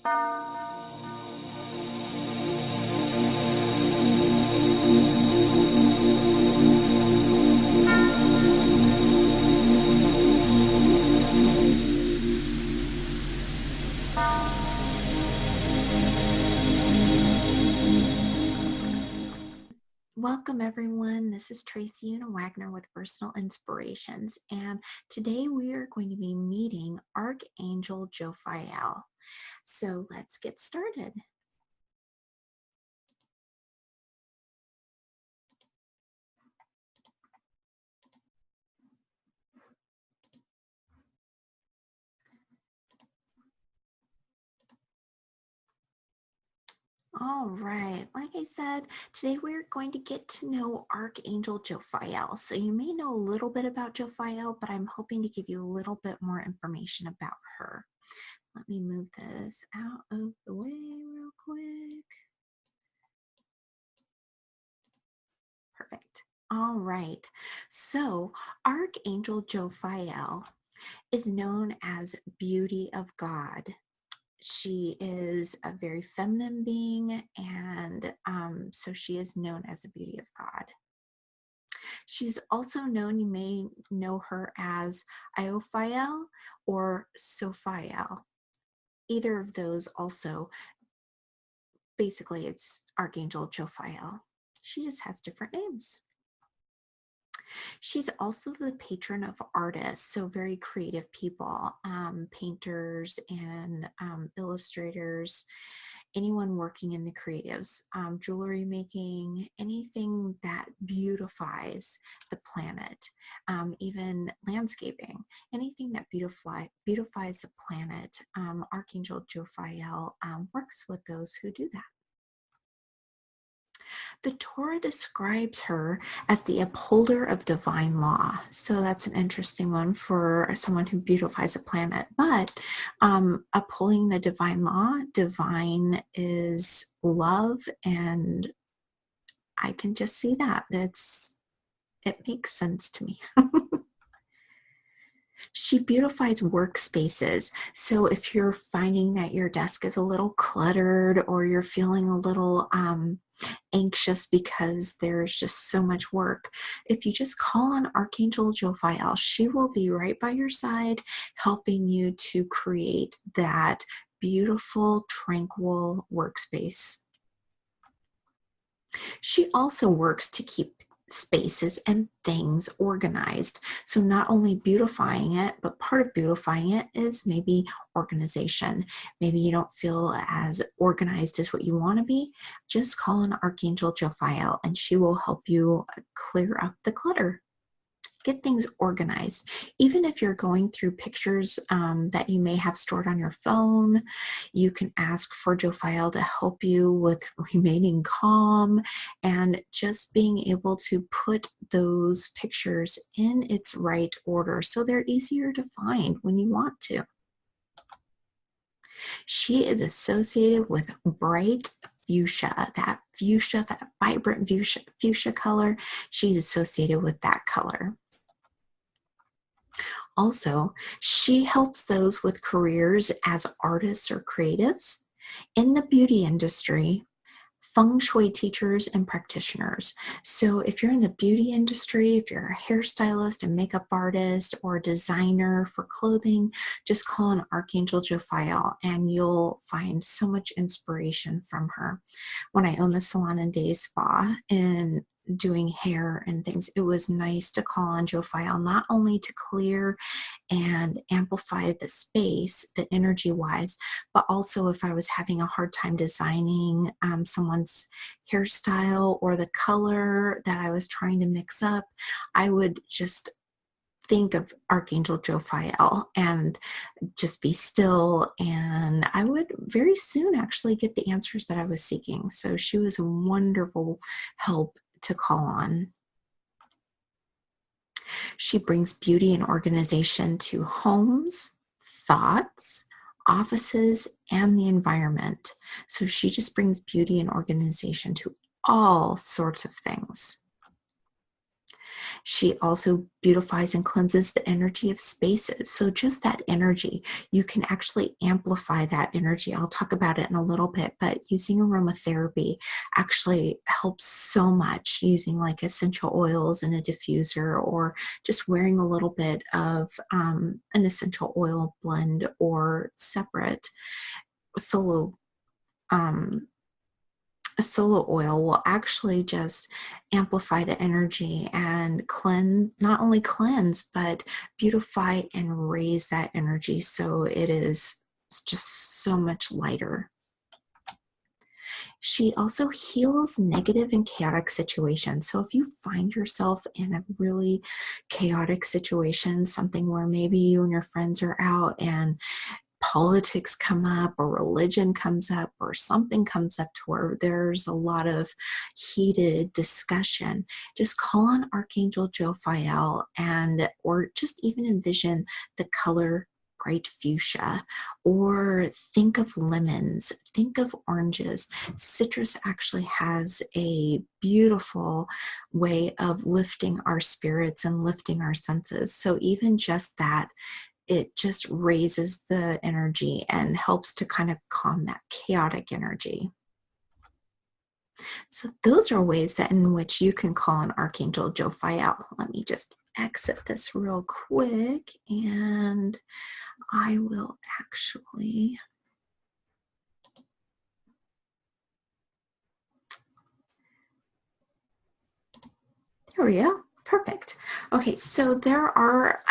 Welcome everyone, this is Tracy Una Wagner with Personal Inspirations, and today we are going to be meeting Archangel Jophiel. So let's get started. All right, like I said, today we're going to get to know Archangel Jophiel. So you may know a little bit about Jophiel, but I'm hoping to give you a little bit more information about her. Let me move this out of the way real quick. Perfect. All right, so Archangel Jophiel is known as Beauty of God. She is a very feminine being, and so she is known as the Beauty of God. She's also known, you may know her as Iophiel or Sophiel. Either of those also, basically it's Archangel Jophiel. She just has different names. She's also the patron of artists, so very creative people, painters and illustrators, anyone working in the creatives, jewelry making, anything that beautifies the planet, even landscaping, anything that beautifies the planet. Archangel Jophiel works with those who do that. The Torah describes her as the upholder of divine law. So that's an interesting one for someone who beautifies a planet. But upholding the divine law, divine is love, and I can just see that. It makes sense to me. She beautifies workspaces. So if you're finding that your desk is a little cluttered, or you're feeling a little anxious because there's just so much work, if you just call on Archangel Jophiel, she will be right by your side, helping you to create that beautiful, tranquil workspace. She also works to keep spaces and things organized. So not only beautifying it, but part of beautifying it is maybe organization. Maybe you don't feel as organized as what you want to be. Just call on Archangel Jophiel and she will help you clear up the clutter. Get things organized. Even if you're going through pictures that you may have stored on your phone, you can ask for Jophiel to help you with remaining calm and just being able to put those pictures in its right order so they're easier to find when you want to. She is associated with bright fuchsia, that vibrant fuchsia color. She's associated with that color. Also, she helps those with careers as artists or creatives in the beauty industry, feng shui teachers and practitioners. So if you're in the beauty industry, if you're a hairstylist, a makeup artist, or a designer for clothing, just call on Archangel Jophiel and you'll find so much inspiration from her. When I owned the salon and day spa and doing hair and things, it was nice to call on Jophiel, not only to clear and amplify the space, the energy wise, but also if I was having a hard time designing someone's hairstyle or the color that I was trying to mix up, I would just think of Archangel Jophiel and just be still, and I would very soon actually get the answers that I was seeking. So she was a wonderful help to call on. She brings beauty and organization to homes, thoughts, offices, and the environment. So she just brings beauty and organization to all sorts of things. She also beautifies and cleanses the energy of spaces. So just that energy, you can actually amplify that energy. I'll talk about it in a little bit, but using aromatherapy actually helps so much, using like essential oils in a diffuser, or just wearing a little bit of an essential oil blend or separate solo a solo oil will actually just amplify the energy and cleanse, not only cleanse, but beautify and raise that energy so it is just so much lighter. She also heals negative and chaotic situations. So if you find yourself in a really chaotic situation, something where maybe you and your friends are out and politics come up, or religion comes up, or something comes up to where there's a lot of heated discussion, just call on Archangel Jophiel, and or just even envision the color bright fuchsia, or think of lemons, think of oranges. Citrus actually has a beautiful way of lifting our spirits and lifting our senses. So even just that, it just raises the energy and helps to kind of calm that chaotic energy. So those are ways that in which you can call on Archangel Jophiel. Let me just exit this real quick, and I will actually... There we go. Perfect. Okay, so there are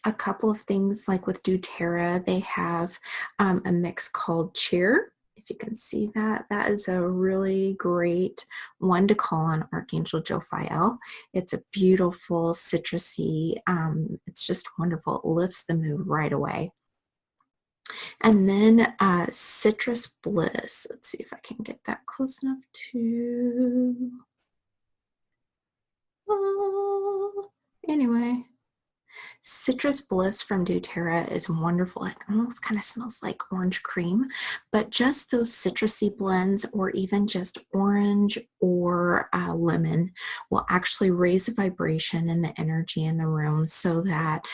a couple of things, like with doTERRA, they have a mix called Cheer. If you can see that, that is a really great one to call on Archangel Jophiel. It's a beautiful citrusy, it's just wonderful. It lifts the mood right away. And then Citrus Bliss. Let's see if I can get that close enough to... Anyway, Citrus Bliss from doTERRA is wonderful. It almost kind of smells like orange cream, but just those citrusy blends, or even just orange or lemon, will actually raise the vibration and the energy in the room so that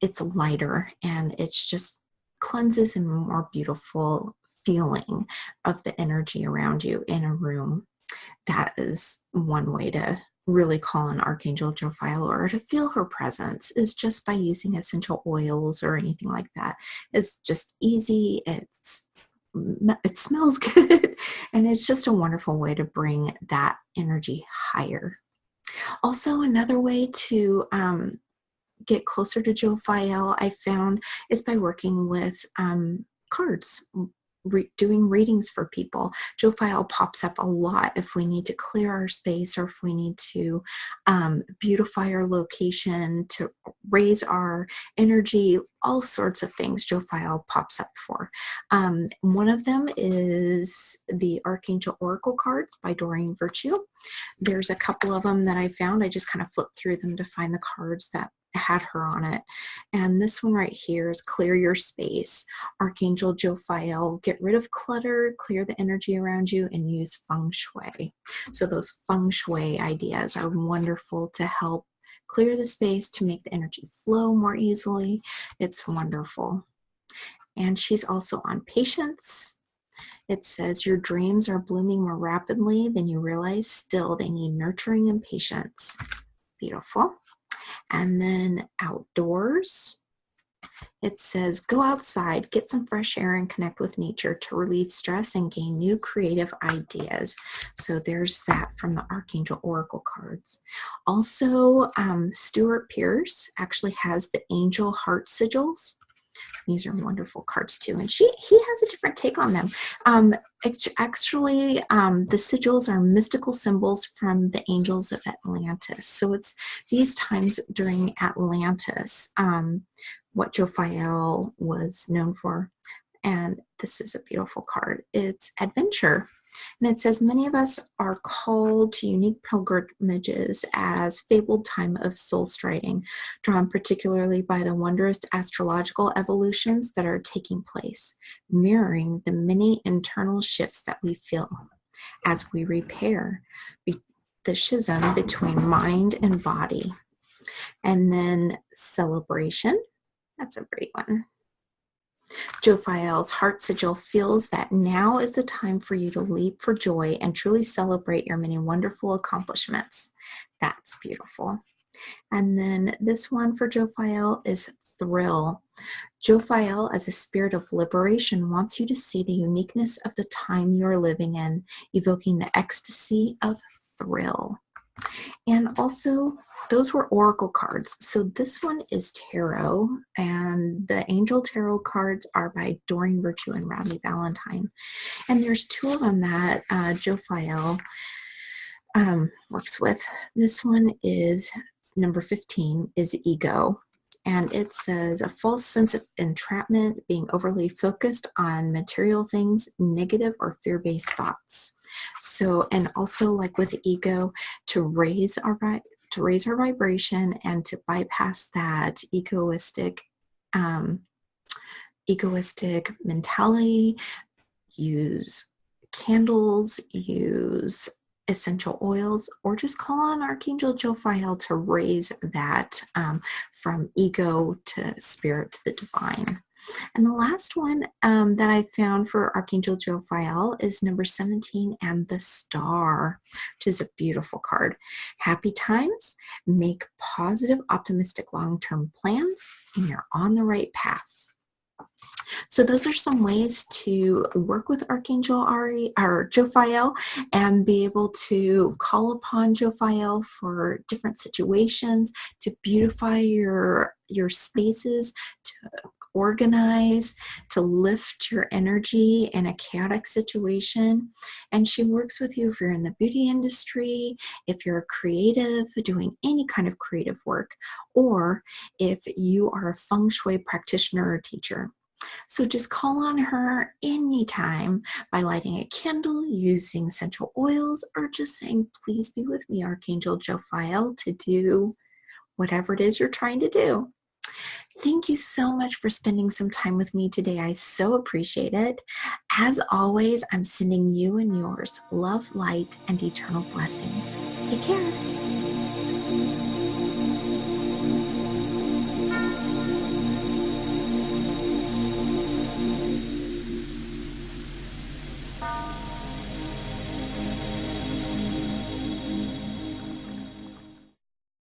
it's lighter, and it's just cleanses and more beautiful feeling of the energy around you in a room. That is one way to really call on Archangel Jophiel, or to feel her presence, is just by using essential oils or anything like that. It's just easy. It smells good, and it's just a wonderful way to bring that energy higher. Also, another way to get closer to Jophiel, I found, is by working with cards. Doing readings for people. Jophiel pops up a lot if we need to clear our space, or if we need to beautify our location, to raise our energy, all sorts of things Jophiel pops up for. One of them is the Archangel Oracle cards by Doreen Virtue. There's a couple of them that I found. I just kind of flipped through them to find the cards that had her on it. And this one right here is Clear Your Space. Archangel Jophiel, get rid of clutter, clear the energy around you, and use feng shui. So those feng shui ideas are wonderful to help clear the space, to make the energy flow more easily. It's wonderful. And she's also on patience. It says your dreams are blooming more rapidly than you realize. Still, they need nurturing and patience. Beautiful. And then outdoors, it says go outside, get some fresh air, and connect with nature to relieve stress and gain new creative ideas. So there's that from the Archangel Oracle cards. Also, Stuart Pierce actually has the Angel Heart Sigils. These are wonderful cards too, and he has a different take on them. Actually, the sigils are mystical symbols from the angels of Atlantis. So it's these times during Atlantis, what Jophiel was known for. And this is a beautiful card. It's Adventure. And it says, many of us are called to unique pilgrimages as fabled time of soul striding, drawn particularly by the wondrous astrological evolutions that are taking place, mirroring the many internal shifts that we feel as we repair the the schism between mind and body. And then celebration, that's a great one. Jophiel's heart sigil feels that now is the time for you to leap for joy and truly celebrate your many wonderful accomplishments. That's beautiful. And then this one for Jophiel is thrill. Jophiel, as a spirit of liberation, wants you to see the uniqueness of the time you're living in, evoking the ecstasy of thrill. And also, those were oracle cards. So this one is tarot, and the angel tarot cards are by Doreen Virtue and Rodney Valentine. And there's two of them that Jophiel works with. This one is number 15, is ego. And it says a false sense of entrapment, being overly focused on material things, negative or fear-based thoughts. So, and also like with ego, to raise our vibration and to bypass that egoistic mentality, use candles, use essential oils, or just call on Archangel Jophiel to raise that from ego to spirit to the divine. And the last one that I found for Archangel Jophiel is number 17 and the star, which is a beautiful card. Happy times, make positive, optimistic, long-term plans, and you're on the right path. So those are some ways to work with Archangel Jophiel and be able to call upon Jophiel for different situations, to beautify your spaces, to organize, to lift your energy in a chaotic situation. And she works with you if you're in the beauty industry, if you're a creative, doing any kind of creative work, or if you are a feng shui practitioner or teacher. So just call on her anytime by lighting a candle, using essential oils, or just saying, please be with me, Archangel Jophiel, to do whatever it is you're trying to do. Thank you so much for spending some time with me today. I so appreciate it. As always, I'm sending you and yours love, light, and eternal blessings. Take care.